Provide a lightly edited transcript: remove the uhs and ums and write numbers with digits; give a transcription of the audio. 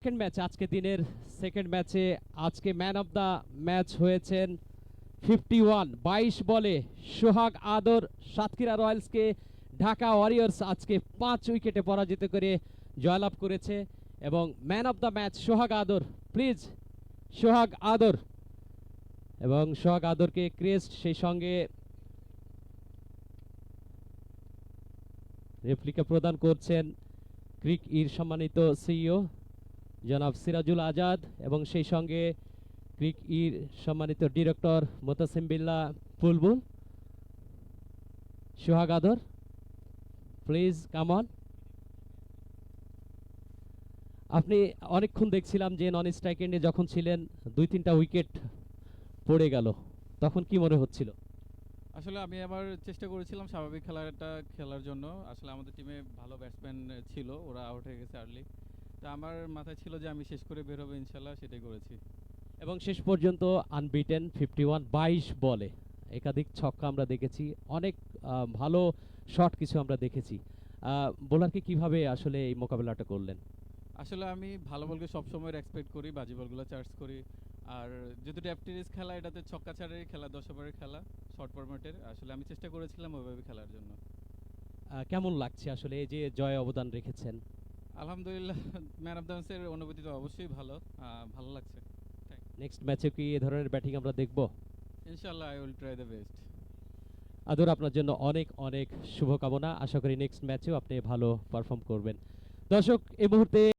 Second match, আজকে দিনের second ম্যাচে আজকে ম্যান অফ দ্য ম্যাচ হয়েছেন 22 বলে সোহাগ আদর। সাতক্ষীরা রয়্যালসকে ঢাকা ওয়ারিয়র্স আজকে 5 উইকেটে পরাজিত করে জয়লাভ করেছে এবং ম্যান অফ দ্য ম্যাচ সোহাগ আদর। প্লিজ সোহাগ আদর, এবং সোহাগ আদরকে ক্রেস্ট, সেই সঙ্গে রেপ্লিকা প্রদান করছেন ক্রিক ইর সম্মানিত সিইও জনাব সিরাজুল আজাদ এবং সেই সঙ্গে ক্রিক ইর সম্মানিত ডিরেক্টর মোতাসিম বিল্লাহ বুলবুল। সোহাগ আদর, প্লিজ কাম অন। আপনি অনেকক্ষণ দেখছিলাম যে নন স্ট্রাইক এন্ডে যখন ছিলেন 2-3টা উইকেট পড়ে গেল, তখন কি মনে হচ্ছিল? আসলে আমি আমার চেষ্টা করেছিলাম স্বাভাবিক খেলাটা খেলার জন্য। আসলে আমাদের টিমে ভালো ব্যাটসম্যান ছিল, ওরা আউট হয়ে গেছে আর্লি। তা আমার মাথায় ছিল যে আমি শেষ করে বের হবো ইনশাল্লাহ, সেটাই করেছি। এবং শেষ পর্যন্ত আনবিটেন 22 বলে একাধিক ছক্কা আমরা দেখেছি, অনেক ভালো শট কিছু আমরা দেখেছি। বোলারকে কিভাবে আসলে এই মোকাবেলাটা করলেন? আসলে আমি ভালো বলকে সবসময় এক্সপেক্ট করি, বাজি বলগুলো চার্জ করি। আর যেহেতু ট্যাপ টেনিস খেলা, এটাতে ছক্কা ছাড়াই খেলা, 10 ওভারের খেলা, শর্ট ফরম্যাটের। আসলে আমি চেষ্টা করেছিলাম ওইভাবে খেলার জন্য। কেমন লাগছে আসলে এই যে জয় অবদান রেখেছেন? আলহামদুলিল্লাহ, ম্যান অফ দ্য ম্যাচের অনুভূতি তো অবশ্যই ভালো, ভালো লাগছে। নেক্সট ম্যাচে কি এ ধরনের ব্যাটিং আমরা দেখব? ইনশাল্লাহ I will try the best. আদর, আপনার জন্য অনেক অনেক শুভকামনা। আশা করি নেক্সট ম্যাচেও আপনি ভালো পারফর্ম করবেন। দর্শক, এই মুহূর্তে